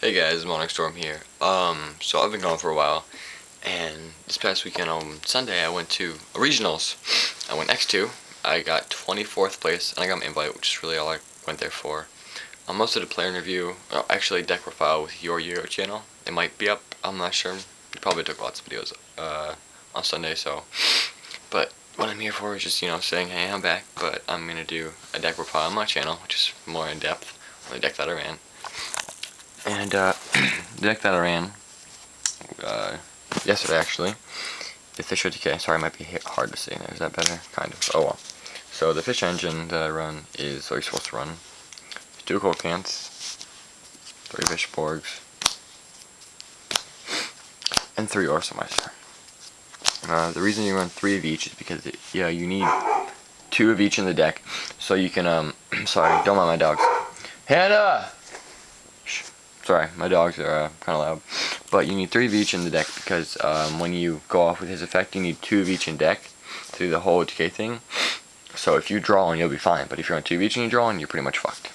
Hey guys, MonarchStorm here. So I've been gone for a while, and this past weekend on Sunday I went to regionals. I went X2. I got 24th place, and I got my invite, which is really all I went there for. Most of the player interview, actually deck profile with your Yu-Gi-Oh channel. It might be up. I'm not sure. We probably took lots of videos on Sunday, so. But what I'm here for is just saying, hey, I'm back. But I'm gonna do a deck profile on my channel, which is more in depth on the deck that I ran. And the deck that I ran yesterday, actually, the fish OTK. Sorry, it might be hard to see. Is that better? Kind of. Oh well. So the fish engine that I run is what you're supposed to run. 2 cold cans, 3 fish borgs, and 3 Orsameister. The reason you run 3 of each is because you need 2 of each in the deck, so you can sorry, don't mind my dogs. Hannah! Sorry, my dogs are kind of loud. But you need 3 of each in the deck because when you go off with his effect, you need 2 of each in deck to do the whole OTK thing. So if you draw one, you'll be fine. But if you're on 2 of each and you draw one, you're pretty much fucked.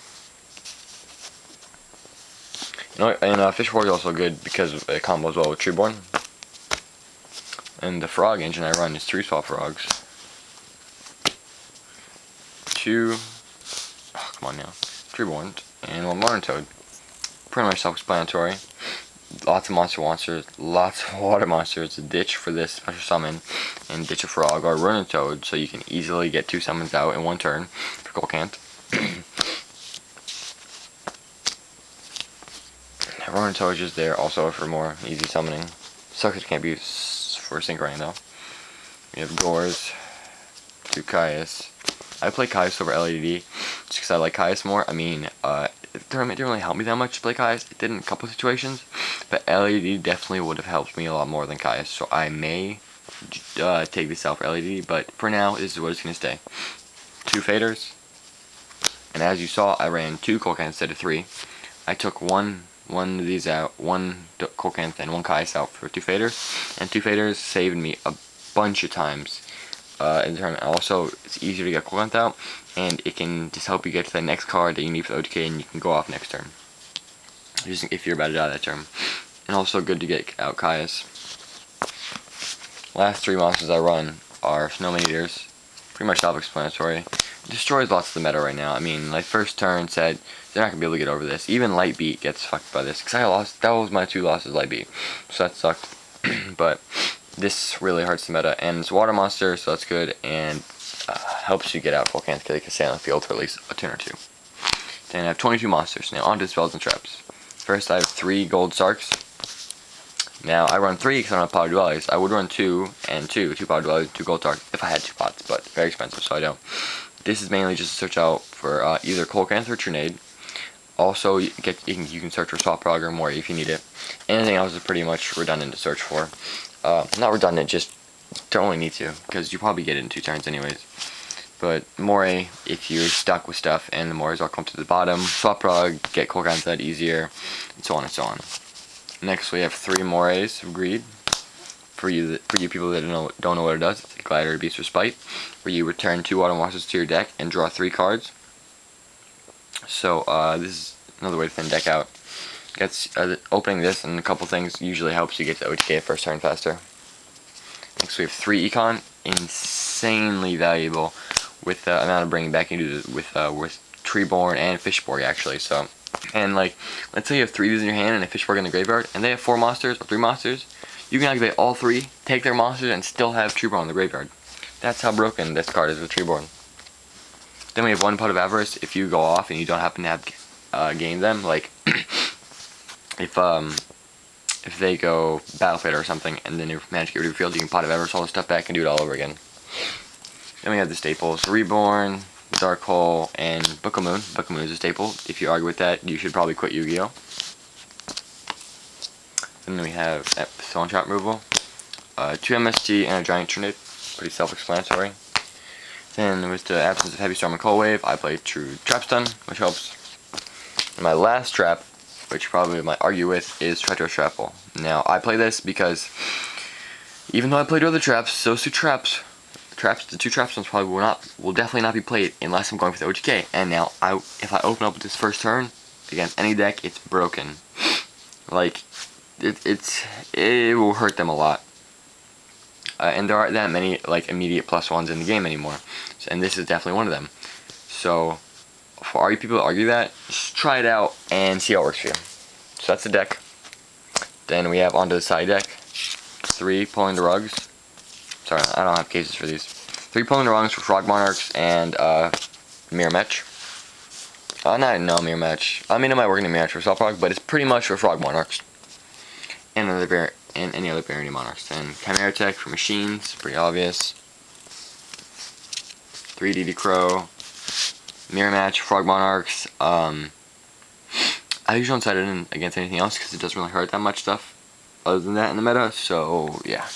And Fishborg is also good because it combos well with Treeborn. And the frog engine I run is 3 swap frogs. 2, oh come on now, Treeborn, and 1 Modern Toad. Pretty much self-explanatory. Lots of monsters, lots of water monsters, a ditch for this special summon, and ditch a frog or run a toad, so you can easily get 2 summons out in 1 turn for Golcant. Run a toad is just there also for more easy summoning. Sucks it can't be used for Synchronizing though. We have Gores, 2 Caius. I play Caius over LAD just because I like Caius more. I mean, it didn't really help me that much to play Caius. It did in a couple of situations, but LED definitely would have helped me a lot more than Caius. So I may take this out for LED, but for now, this is what it's going to stay. 2 faders, and as you saw, I ran 2 Golcants instead of 3. I took one of these out, 1 Golcant and 1 Caius out for 2 faders, and 2 faders saved me a bunch of times in the tournament. Also, it's easier to get Golcant out, and it can just help you get to the next card that you need for the OTK, and you can go off next turn, just if you're about to die that turn. And also good to get out Caius. Last 3 monsters I run are Snowman Eaters, pretty much self-explanatory. Destroys lots of the meta right now. I mean, like first turn said they're not gonna be able to get over this. Even Light Beat gets fucked by this because I lost. That was my 2 losses, Light Beat, so that sucked. But this really hurts the meta, and it's water monster, so that's good, and helps you get out Golcant because they can stay on the field for at least a turn or 2. Then I have 22 monsters. Now onto spells and traps. First, I have 3 gold Sarks. Now I run 3 because I don't have Power Dwellers. I would run 2 and 2 Power Dwellers, 2 gold Sarks if I had 2 pots, but very expensive, so I don't. This is mainly just to search out for either Golcant or Trinade. Also, you can search for Swap Prog or more if you need it. Anything else is pretty much redundant to search for. Not redundant, just don't really need to, because you probably get it in 2 turns anyways. But Moray, if you're stuck with stuff, and the Morays all come to the bottom, Swap Prog, get Golcant that easier, and so on and so on. Next, we have 3 Morays of Greed. For you people that don't know what it does, it's a Glider, Beast, or Spite, where you return 2 water monsters to your deck and draw 3 cards. So this is another way to thin deck out. Opening this and a couple things usually helps you get to OTK first turn faster. Next we have 3 Econ, insanely valuable with the amount of bringing back into with Treeborn and Fishborg actually. So, and like, let's say you have 3 of these in your hand and a Fishborg in the graveyard, and they have 4 monsters or 3 monsters. You can activate all 3, take their monsters, and still have Treeborn in the graveyard. That's how broken this card is with Treeborn. Then we have 1 Pot of Avarice. If you go off and you don't happen to have gained them, like if they go Battle Fader or something, and then you manage to get rid of your field, you can Pot of Avarice all the stuff back and do it all over again. Then we have the staples: Reborn, Dark Hole, and Book of Moon. Book of Moon is a staple. If you argue with that, you should probably quit Yu-Gi-Oh. Then we have Stone Trap removal, 2 MST, and a Giant Trinade. Pretty self-explanatory. Then with the absence of Heavy Storm and Cold Wave, I play True Trap Stun, which helps. And my last trap, which you probably might argue with, is Treacherous Trapple. Now, I play this because even though I played other traps, those 2 traps, the 2 trap stones probably will definitely not be played unless I'm going for the OTK. And now, if I open up with this first turn against any deck, it's broken. Like, it will hurt them a lot. And there aren't that many like immediate +1s in the game anymore, and this is definitely one of them. So for all you people that argue that, just try it out and see how it works for you. So that's the deck. Then we have onto the side deck 3 pulling the rugs. Sorry, I don't have cases for these. 3 pulling the rugs for Frog Monarchs and Mirror Match. No Mirror Match. I mean, it might work in a Mirror Match for Soft Frog, but it's pretty much for Frog Monarchs and any other variety Monarchs. And Chimera Tech for machines, pretty obvious. 3DD Crow, Mirror Match, Frog Monarchs. I usually don't set it in against anything else because it doesn't really hurt that much stuff other than that in the meta, so yeah.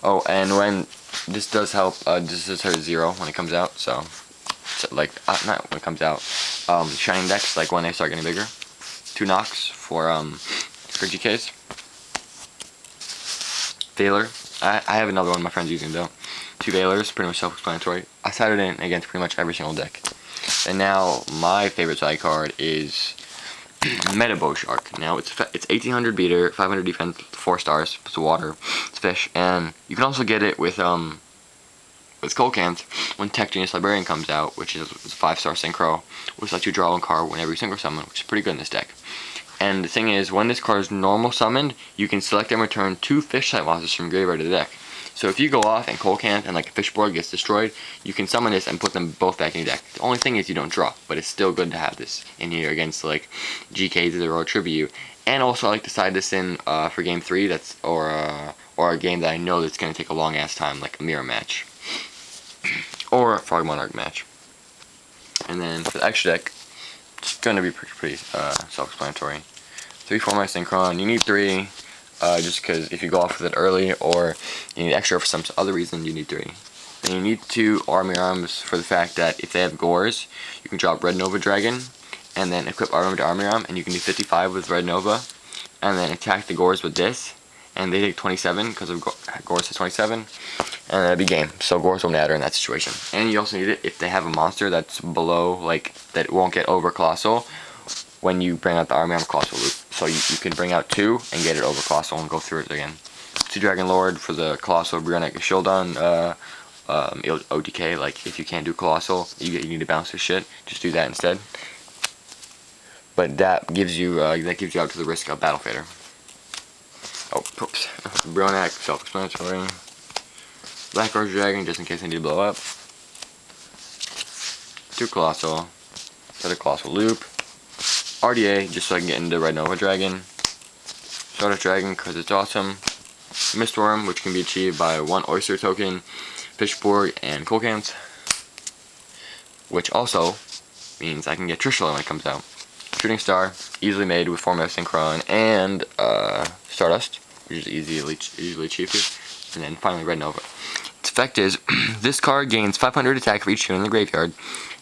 Oh, and when this does help, this is hurt 0 when it comes out, so like, not when it comes out, Shining decks, like when they start getting bigger. 2 knocks for GKs. Veiler, I have another one my friend's using though. 2 Veilers, pretty much self-explanatory. I set it in against pretty much every single deck. And now my favorite side card is Meta Bow Shark. Now it's 1800 beater, 500 defense, 4 stars. It's water, it's fish, and you can also get it with Cold Cans when Tech Genius Librarian comes out, which is a 5-star synchro, which lets you draw 1 card whenever you synchro summon, which is pretty good in this deck. And the thing is, when this card is normal summoned, you can select and return 2 fish type monsters from graveyard to the deck. So if you go off and Cold Can and like a fish board gets destroyed, you can summon this and put them both back in your deck. The only thing is you don't draw, but it's still good to have this in here against like GKs or Tribute. And also I like to side this in for game 3, or a game that I know that's gonna take a long ass time, like a Mirror Match or a Frog Monarch match. And then for the extra deck, it's gonna be pretty self-explanatory. 3 4 Synchron. You need 3. Just because if you go off with it early, or you need extra for some other reason, you need 3. Then you need 2 Army Arms for the fact that if they have Gores, you can drop Red Nova Dragon, and then equip Army Arm to Army Arm, and you can do 55 with Red Nova, and then attack the Gores with this, and they take 27, because of Gores is 27, and that'd be game. So Gores will matter in that situation. And you also need it if they have a monster that's below, like, that won't get over Colossal, when you bring out the Army Arm Colossal Loop. So you can bring out 2 and get it over Colossal and go through it again. 2 Dragon Lord for the Colossal Brionic Shieldon, OTK, like if you can't do Colossal, you need to bounce this shit, just do that instead. But that gives you out to the risk of Battle Fader. Oh, oops. Brionic, self-explanatory. Black Rose Dragon, just in case I need to blow up. 2 Colossal, set a Colossal Loop. RDA, just so I can get into Red Nova Dragon. Stardust Dragon, because it's awesome. Mistworm, which can be achieved by 1 Oyster Token, Fishborg, and Cold Cans. Which also means I can get Trishula when it comes out. Shooting Star, easily made with 4 Synchron, and Stardust, which is easily achieved here. And then finally Red Nova. Its effect is, this card gains 500 attack for each tune in the graveyard.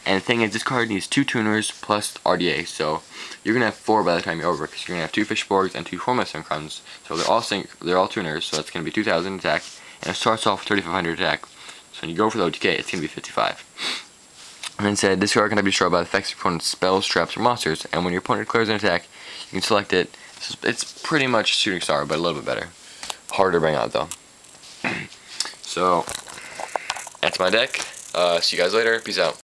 And the thing is, this card needs 2 tuners plus RDA, so you're gonna have 4 by the time you're over, because you're gonna have 2 Fishborgs and 2 Forma Synchrons. So they're all tuners, so it's gonna be 2,000 attack, and it starts off with 3,500 attack. So when you go for the OTK, it's gonna be 55. And then said, this card can be destroyed by the effects of your opponent's spells, traps, or monsters, and when your opponent declares an attack, you can select it. It's pretty much Shooting Star, but a little bit better. Harder to bring out though. So that's my deck. See you guys later. Peace out.